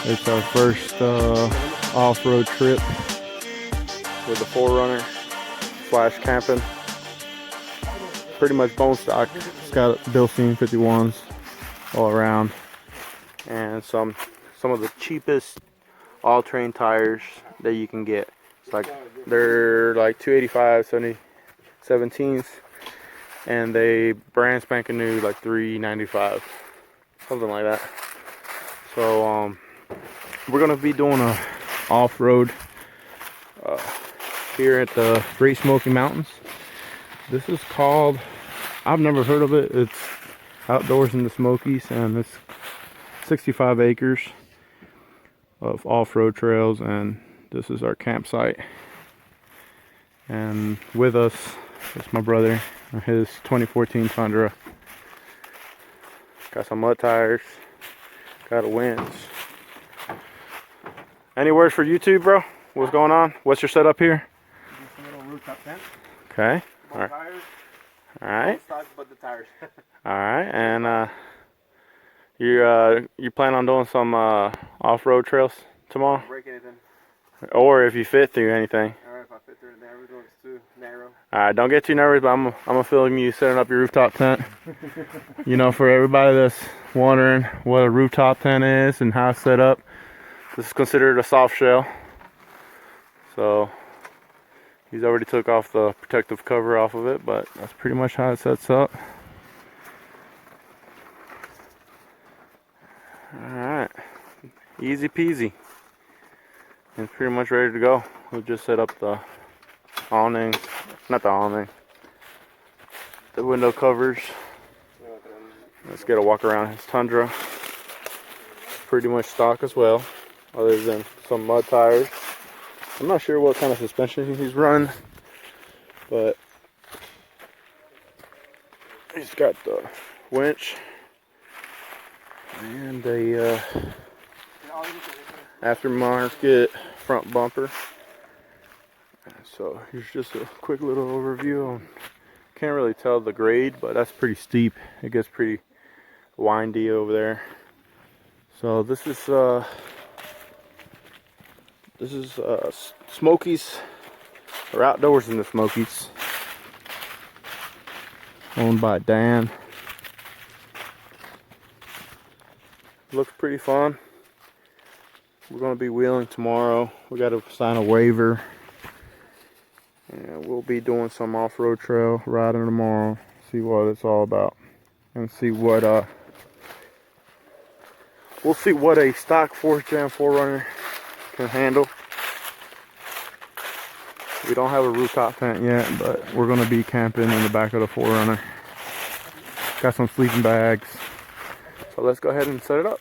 It's our first off-road trip with the 4runner / camping. Pretty much bone stock. It's got Bilstien 51s all around, and some of the cheapest all-terrain tires that you can get. It's like they're like 285 17s, and they brand spanking new like 395, something like that. So we're gonna be doing a off-road here at the Great Smokey Mountains. This is called, I've never heard of it. It's outdoors in the Smokies, and it's 65 acres of off-road trails, and this is our campsite. And with us is my brother, his 2014 Tundra. Got some mud tires, got a winch. Any words for YouTube, bro? What's going on? What's your setup here? Just a little rooftop tent. Okay. All right. Tires. All right. Stock, but the tires. All right. And you plan on doing some off-road trails tomorrow? Break anything. Or if you fit through anything. All right. If I fit through it, everything's too narrow. All right. Don't get too nervous, but I'm gonna film you setting up your rooftop tent. You know, for everybody that's wondering what a rooftop tent is and how it's set up, this is considered a soft shell. So he's already took off the protective cover off of it, but that's pretty much how it sets up. Alright, easy peasy. It's pretty much ready to go. We'll just set up the awning, not the awning, the window covers. Let's get a walk around his Tundra. Pretty much stock as well, other than some mud tires. I'm not sure what kind of suspension he's running, but he's got the winch and a aftermarket front bumper. So here's just a quick little overview on, can't really tell the grade, but that's pretty steep. It gets pretty windy over there. So this is Smokies, or outdoors in the Smokies, owned by Dan. Looks pretty fun. We're going to be wheeling tomorrow. We got to sign a waiver, and we'll be doing some off-road trail riding tomorrow. See what it's all about, and see what we'll see what a stock 4th gen 4runner can handle. We don't have a rooftop tent yet, but we're going to be camping in the back of the 4runner. Got some sleeping bags. So let's go ahead and set it up.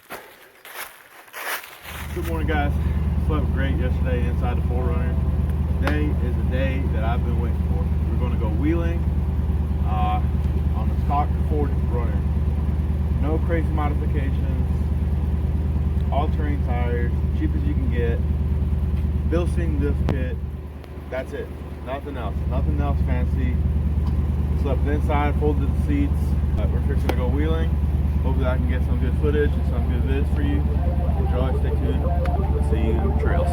Good morning, guys. Slept great yesterday inside the 4runner. Today is the day that I've been waiting for. We're going to go wheeling on the stock 4runner. No crazy modifications. All-terrain tires, cheap as you can get. Bilstien disc kit. That's it. Nothing else. Nothing else fancy. Slept inside, folded the seats. We're fixing to go wheeling. Hopefully I can get some good footage and some good vids for you. Enjoy, stay tuned. We'll see you in the trails.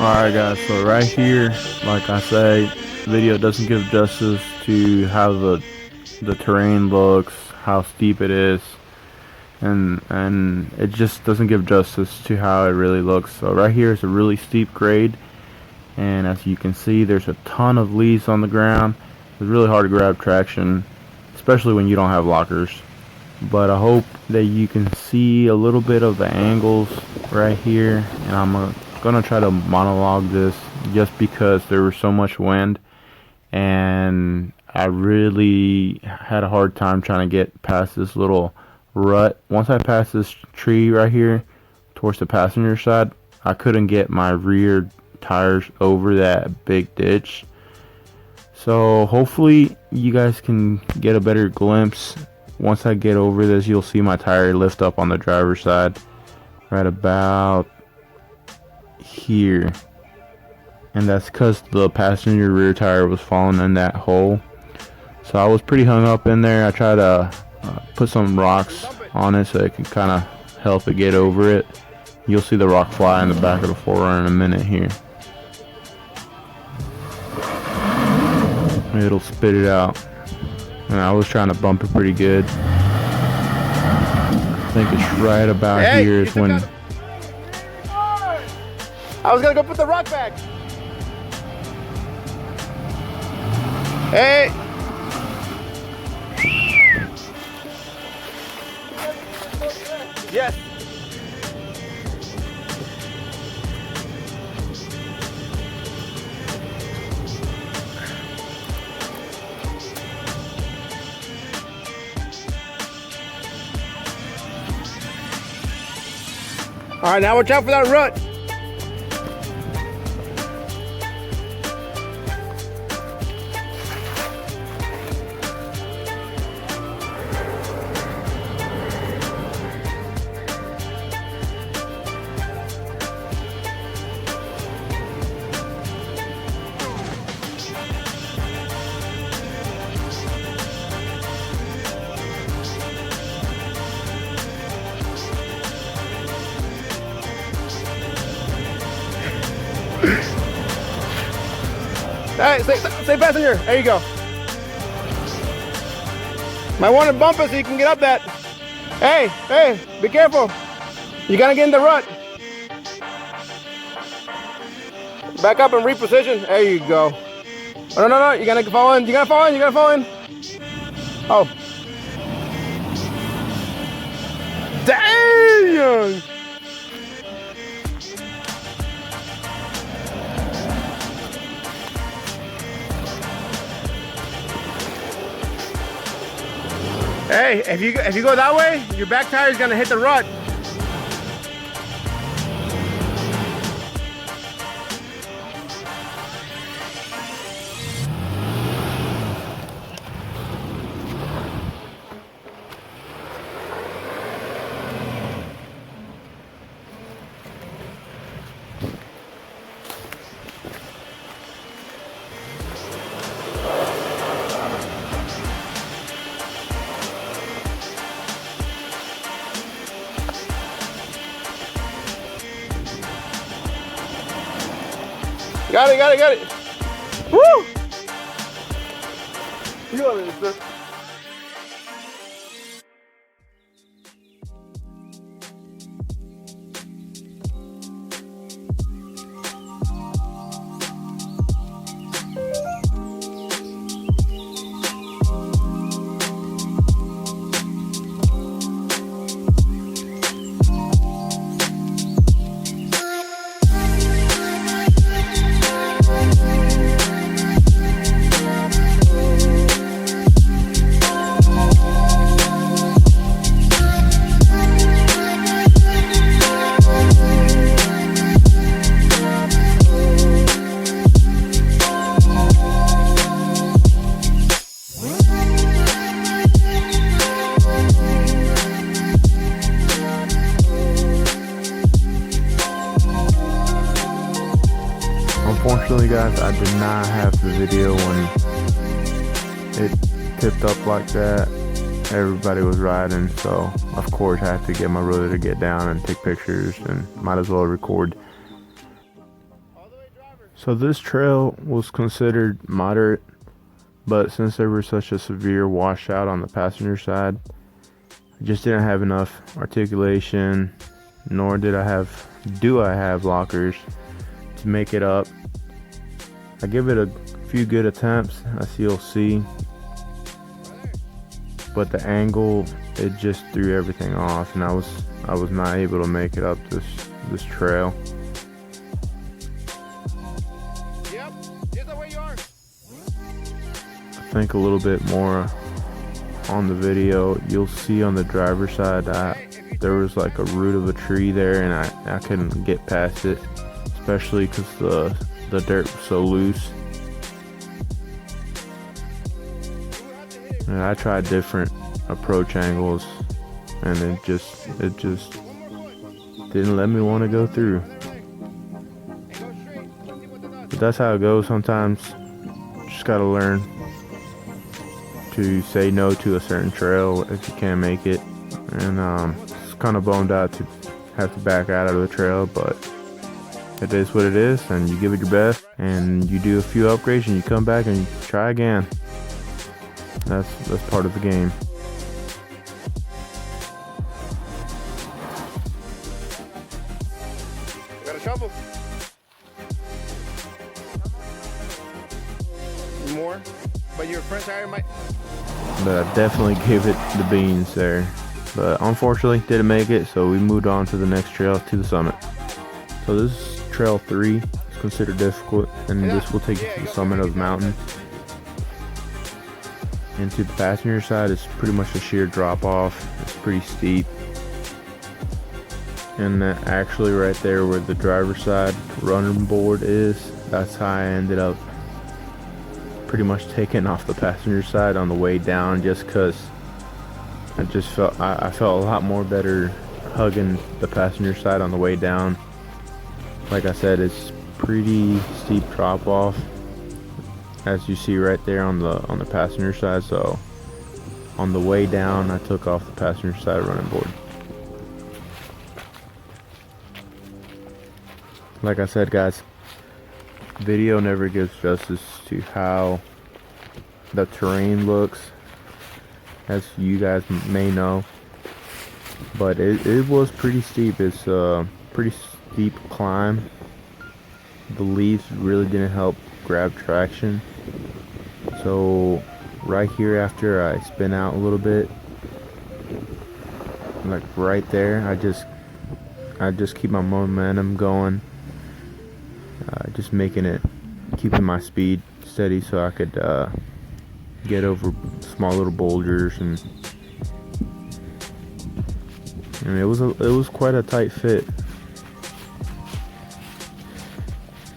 Alright guys, so right here, like I say, the video doesn't give justice to how the terrain looks, how steep it is, and it just doesn't give justice to how it really looks. So right here is a really steep grade, and as you can see, there's a ton of leaves on the ground. It's really hard to grab traction, especially when you don't have lockers. But I hope that you can see a little bit of the angles right here, and I'm gonna try to monologue this just because there was so much wind, and I really had a hard time trying to get past this little rut. Once I passed this tree right here towards the passenger side, I couldn't get my rear tires over that big ditch. So hopefully you guys can get a better glimpse. Once I get over this, you'll see my tire lift up on the driver's side right about here, and that's because the passenger rear tire was falling in that hole. So I was pretty hung up in there. I tried to put some rocks on it so it can kind of help it get over it. You'll see the rock fly in the back of the 4runner in a minute here. It'll spit it out, and I was trying to bump it pretty good. I think it's right about here is when I was gonna go put the rock back. Hey. Yes. All right, now watch out for that rut. Hey, stay passenger. There you go. Might want to bump it so you can get up that. Hey, be careful. You're gonna get in the rut. Back up and reposition. There you go. Oh, no, you're gonna fall in. You're gonna fall in. Oh. Damn! Hey, if you go that way, your back tire is gonna hit the rut. Got it. Woo! You got it, sir. Unfortunately guys, I did not have the video when it tipped up like that. Everybody was riding, so of course I had to get my brother to get down and take pictures, and might as well record. All the way So this trail was considered moderate, but since there was such a severe washout on the passenger side, I just didn't have enough articulation, nor do I have lockers to make it up. I give it a few good attempts, as you'll see, but the angle, it just threw everything off, and I was not able to make it up this trail. Yep, here's the way you are. I think a little bit more on the video, you'll see on the driver's side that there was like a root of a tree there, and I couldn't get past it, especially because the dirt was so loose. And I tried different approach angles, and it just didn't let me want to go through. But that's how it goes sometimes. Just gotta learn to say no to a certain trail if you can't make it. And it's kind of bummed out to have to back out of the trail, but it is what it is, and you give it your best, and you do a few upgrades, and you come back and you try again. That's part of the game. You got a shovel? More? But your front tire might... But I definitely gave it the beans there. But unfortunately, didn't make it, so we moved on to the next trail, to the summit. So this is trail 3. It's considered difficult, and this will take you to the summit of the mountain. And to the passenger side, it's pretty much a sheer drop off. It's pretty steep. And actually right there where the driver's side running board is, that's how I ended up pretty much taking off the passenger side on the way down, just because I felt a lot more better hugging the passenger side on the way down. Like I said, it's pretty steep drop off, as you see right there on the passenger side. So on the way down, I took off the passenger side running board. Like I said, guys, video never gives justice to how the terrain looks, as you guys may know, but it was pretty steep. It's a pretty steep climb. The leaves really didn't help grab traction, so right here, after I spin out a little bit, like right there, I just keep my momentum going, just keeping my speed steady so I could get over small little boulders, and it was quite a tight fit,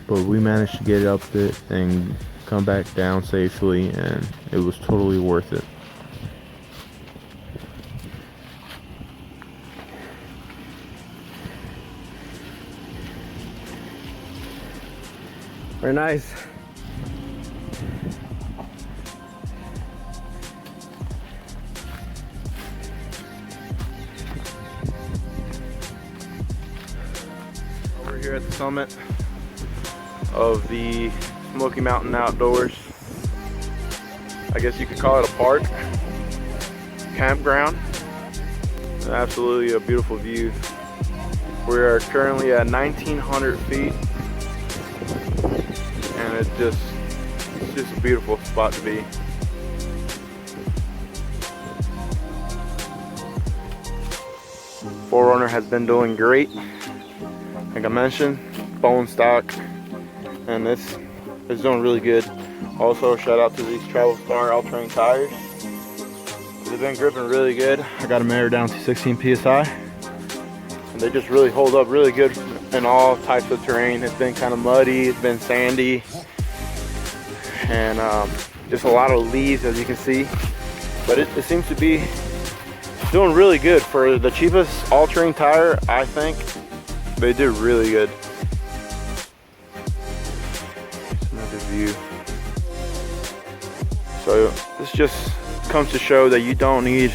but we managed to get up it and come back down safely, and it was totally worth it. Very nice. We're here at the summit of the Smoky Mountain Outdoors. I guess you could call it a park, campground. Absolutely a beautiful view. We are currently at 1,900 feet, and it's just a beautiful spot to be. Four Runner has been doing great. Like I mentioned, bone stock, and this is doing really good. Also, shout out to these Travelstar all-terrain tires. They've been gripping really good. I got them aired down to 16 psi, and they just really hold up really good in all types of terrain. It's been kind of muddy, it's been sandy, and just a lot of leaves, as you can see. But it seems to be doing really good for the cheapest all-terrain tire. I think they did really good. Here's another view. So this just comes to show that you don't need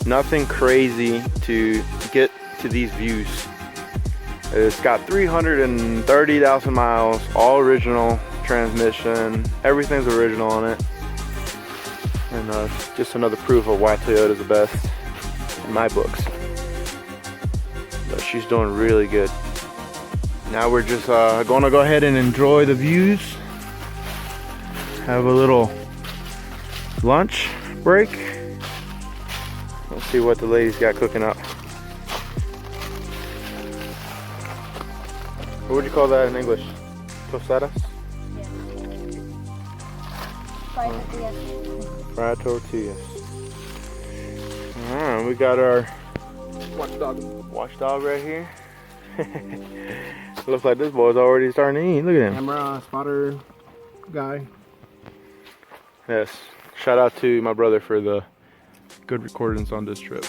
nothing crazy to get to these views. It's got 330,000 miles, all original transmission. Everything's original on it. And just another proof of why Toyota's the best in my books. But she's doing really good. Now we're just gonna go ahead and enjoy the views. Have a little lunch break. Let's see what the ladies got cooking up. What would you call that in English? Tostadas? Yeah. Fried tortillas. Fried tortillas. Alright, we got our watchdog right here. Looks like this boy's already starting to eat. Look at him. Camera spotter guy. Yes. Shout out to my brother for the good recordings on this trip.